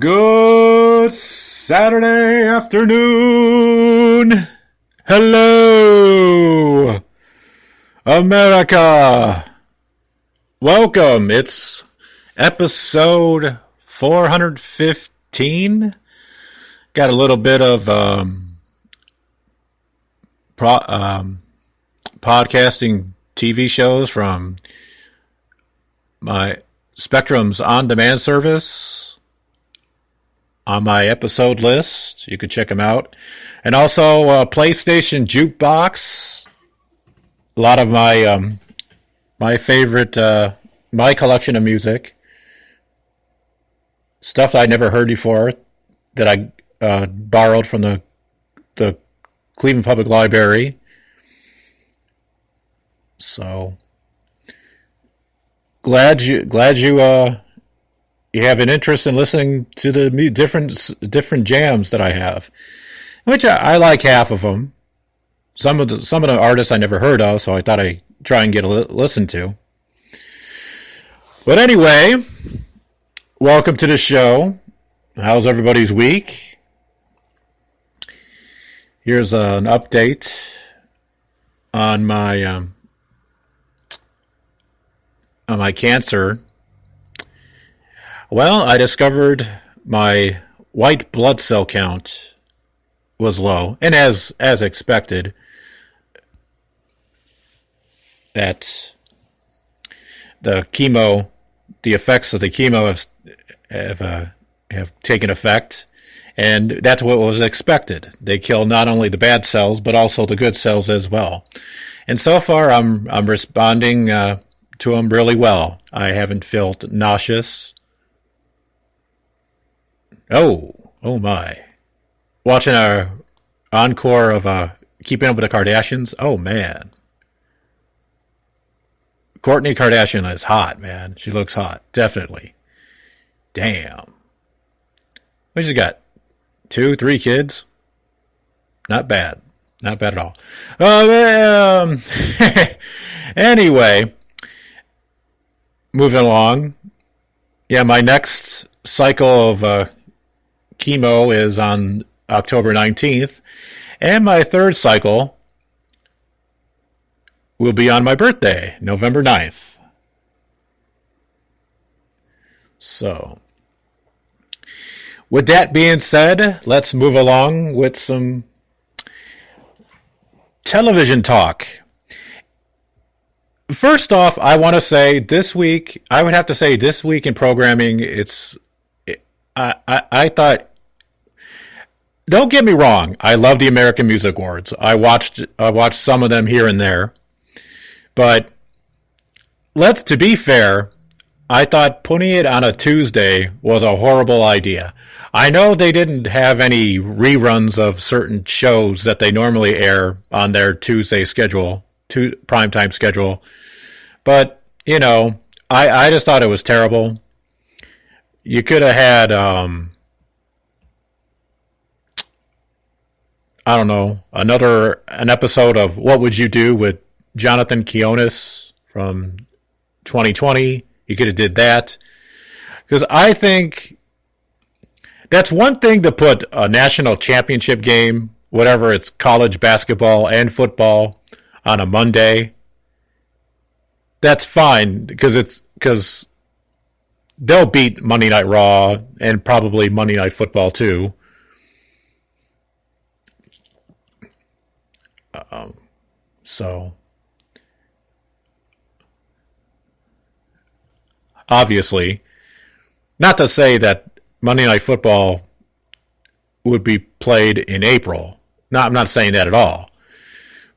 Good Saturday afternoon. Hello, America. Welcome. It's episode 415. Got a little bit of podcasting TV shows from my Spectrum's on-demand service on my episode list. You can check them out. And also PlayStation Jukebox. A lot of my favorite, my collection of music. Stuff I never heard before that I borrowed from the Cleveland Public Library. So glad you have an interest in listening to the different jams that I have, which I like half of them. Some of the artists I never heard of, so I thought I'd try and get a listen to. But anyway, welcome to the show. How's everybody's week? Here's an update on my cancer. Well, I discovered my white blood cell count was low, and as expected, that the effects of the chemo have taken effect, and that's what was expected. They kill not only the bad cells but also the good cells as well. And so far, I'm responding to them really well. I haven't felt nauseous. Oh my. Watching our encore of Keeping Up with the Kardashians. Oh, man. Kourtney Kardashian is hot, man. She looks hot. Definitely. Damn. We just got 2-3 kids. Not bad. Not bad at all. Anyway. Moving along. Yeah, my next cycle of chemo is on October 19th, and my third cycle will be on my birthday, November 9th. So, with that being said, let's move along with some television talk. First off, I want to say this week in programming, I thought, don't get me wrong, I love the American Music Awards. I watched some of them here and there. But to be fair, I thought putting it on a Tuesday was a horrible idea. I know they didn't have any reruns of certain shows that they normally air on their Tuesday schedule, primetime schedule. But, I just thought it was terrible. You could have had, an episode of What Would You Do with Jonathan Quinones from 2020. You could have did that. Because I think that's one thing to put a national championship game, whatever it's college basketball and football, on a Monday. That's fine because they'll beat Monday Night Raw and probably Monday Night Football too. So, obviously, not to say that Monday Night Football would be played in April. No, I'm not saying that at all.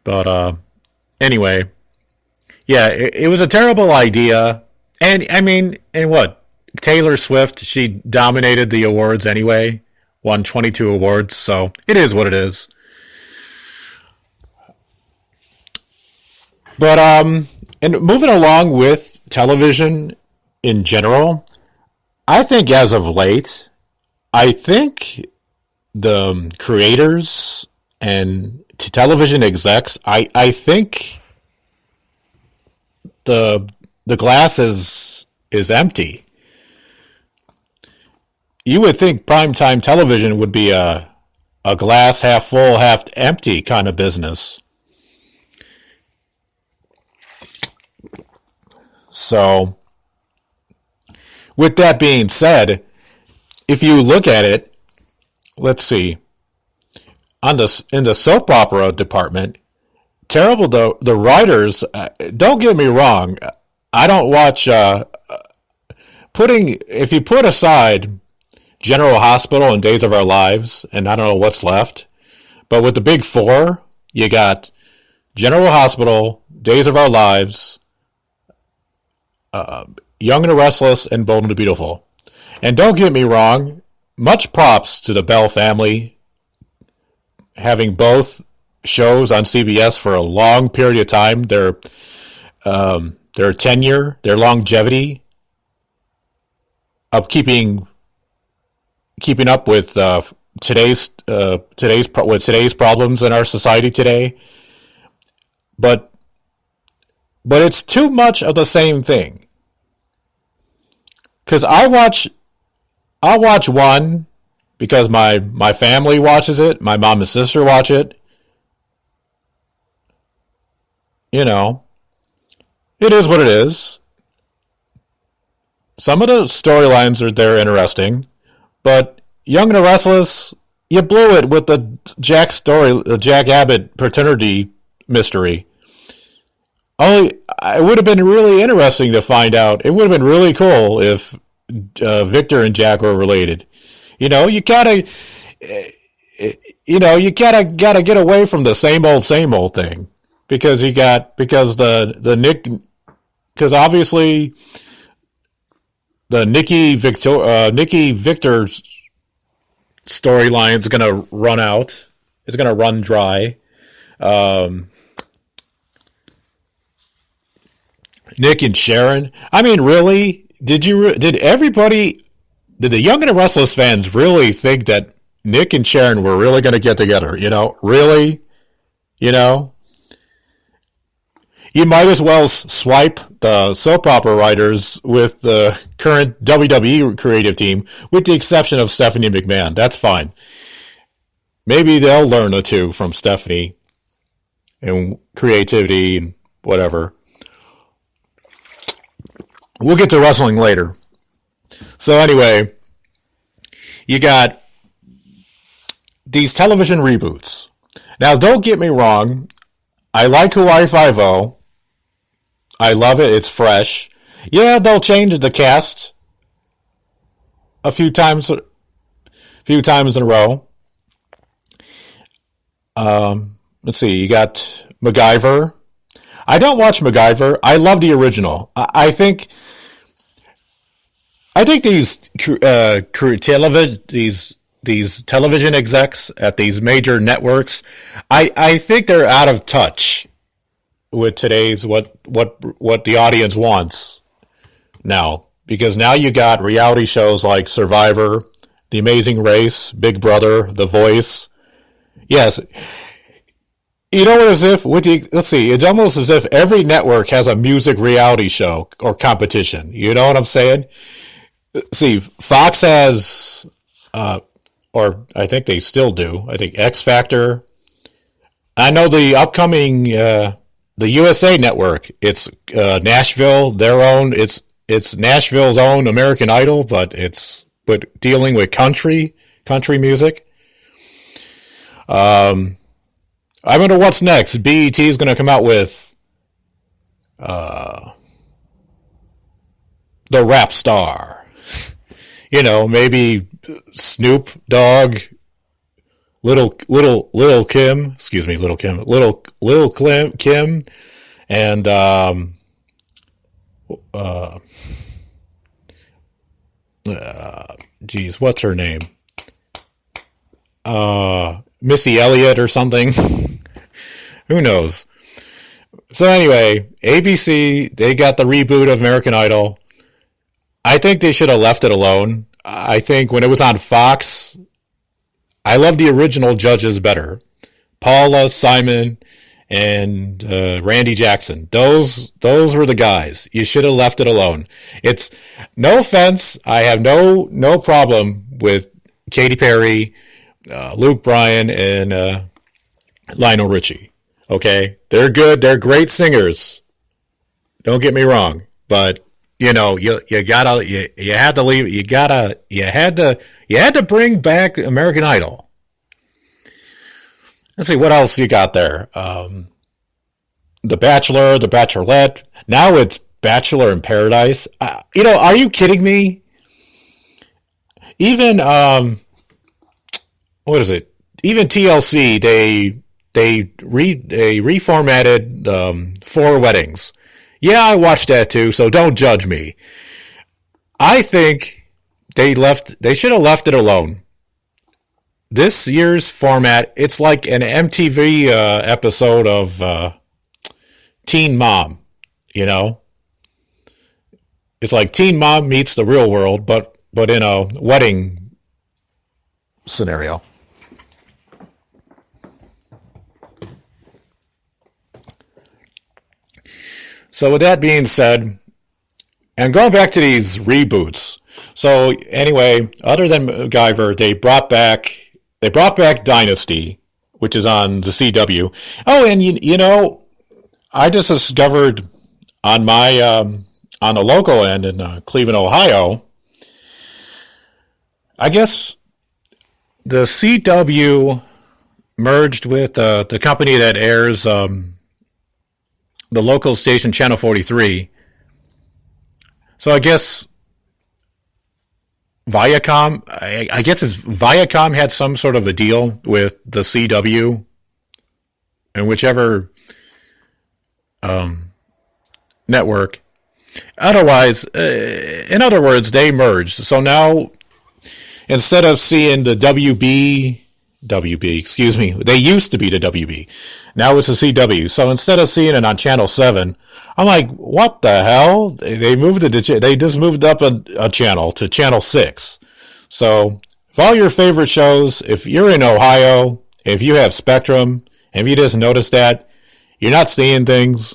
But anyway, yeah, it was a terrible idea. And what? Taylor Swift, she dominated the awards anyway, won 22 awards, so it is what it is. But and moving along with television in general, I think as of late, I think the creators and television execs, I think the glass is empty. you would think primetime television would be a glass half full, half empty kind of business. So, with that being said, if you look at it, let's see, in the soap opera department, terrible. The writers. Don't get me wrong. I don't watch. If you put aside General Hospital and Days of Our Lives, and I don't know what's left, but with the big four, you got General Hospital, Days of Our Lives, Young and the Restless, and Bold and the Beautiful. And don't get me wrong, much props to the Bell family having both shows on CBS for a long period of time. Their tenure, their longevity of keeping up with today's problems in our society today. But it's too much of the same thing. Because I'll watch one because my family watches it, my mom and sister watch it. You know, it is what it is. Some of the storylines they're interesting, but Young and the Restless, you blew it with the Jack Abbott paternity mystery. It would have been really interesting to find out. It would have been really cool if Victor and Jack were related. You gotta get away from the same old thing because obviously the Nikki Victor storyline is gonna run out. It's gonna run dry. Nick and Sharon. I mean, really? Did the Young and the Restless fans really think that Nick and Sharon were really going to get together? Really? You might as well swipe the soap opera writers with the current WWE creative team, with the exception of Stephanie McMahon. That's fine. Maybe they'll learn a two from Stephanie and creativity and whatever. We'll get to wrestling later. So anyway, you got these television reboots. Now, don't get me wrong. I like Hawaii Five-0. I love it. It's fresh. Yeah, they'll change the cast a few times in a row. Let's see. You got MacGyver. I don't watch MacGyver. I love the original. I think these television execs at these major networks, I think they're out of touch with today's what the audience wants now, because now you got reality shows like Survivor, The Amazing Race, Big Brother, The Voice. Yes. It's almost as if every network has a music reality show or competition. You know what I'm saying? See, Fox has, or I think they still do, I think X Factor. I know the upcoming, the USA Network, it's Nashville, their own, it's Nashville's own American Idol, but dealing with country music. I wonder what's next. BET is going to come out with the rap star. Maybe Snoop Dogg, Little Kim, and what's her name? Missy Elliott or something. Who knows? So anyway, ABC, they got the reboot of American Idol. I think they should have left it alone. I think when it was on Fox, I love the original judges better. Paula, Simon, and Randy Jackson. Those were the guys. You should have left it alone. It's no offense. I have no problem with Katy Perry, Luke Bryan, and Lionel Richie. Okay, they're good. They're great singers. Don't get me wrong, but you know, you had to leave. You had to bring back American Idol. Let's see what else you got there. The Bachelor, The Bachelorette. Now it's Bachelor in Paradise. You know, are you kidding me? Even what is it? Even TLC, they reformatted Four Weddings. Yeah, I watched that too, so don't judge me. I think they should have left it alone. This year's format, it's like an MTV episode of Teen Mom, you know? It's like Teen Mom meets the real world, but in a wedding scenario. So with that being said, and going back to these reboots. So anyway, other than MacGyver, they brought back Dynasty, which is on the CW. Oh, and you know, I just discovered on my on the local end in Cleveland, Ohio. I guess the CW merged with the company that airs the local station Channel 43. So I guess Viacom, I guess it's Viacom had some sort of a deal with the CW, and whichever network. Otherwise, in other words, they merged. So now, instead of seeing the WB, excuse me, they used to be the WB. Now it's the CW. So instead of seeing it on Channel 7, I'm like, what the hell? They moved it to, they just moved up a channel to Channel 6. So if all your favorite shows, if you're in Ohio, if you have Spectrum, and if you just noticed that, you're not seeing things.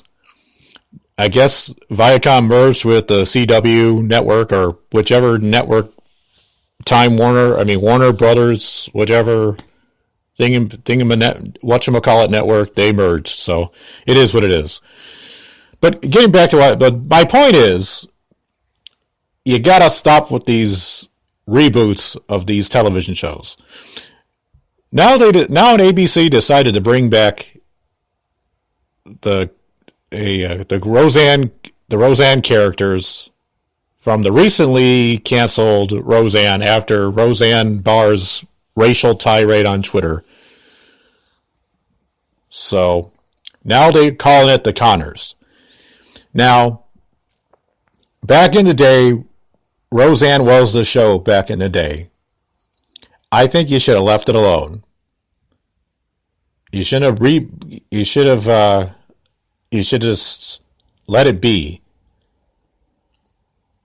I guess Viacom merged with the CW network or whichever network, Warner Brothers, whichever whatchamacallit network, they merged. So it is what it is. But getting back to but my point is, you gotta stop with these reboots of these television shows. Now ABC decided to bring back the Roseanne characters from the recently canceled Roseanne after Roseanne Barr's racial tirade on Twitter. So now they're calling it the Connors. Now, back in the day, Roseanne was the show back in the day. I think you should have left it alone. You should have just let it be.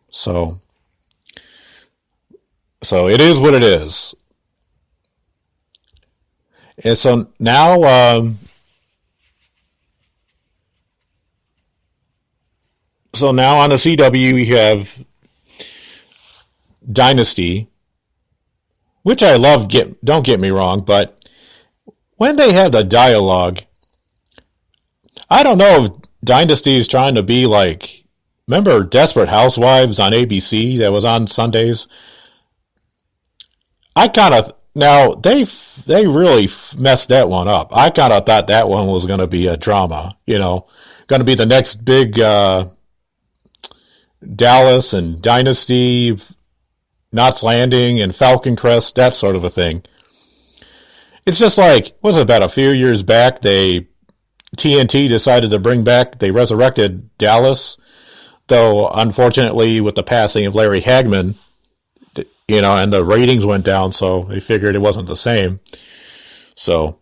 So it is what it is. And so now, on the CW, you have Dynasty, which I love. Don't get me wrong, but when they have the dialogue, I don't know if Dynasty is trying to be like, remember Desperate Housewives on ABC that was on Sundays? Now, they really messed that one up. I kind of thought that one was going to be a drama, going to be the next big Dallas and Dynasty, Knots Landing and Falcon Crest, that sort of a thing. It's just like, was it about a few years back, TNT decided to they resurrected Dallas, though unfortunately with the passing of Larry Hagman, and the ratings went down, so they figured it wasn't the same. So,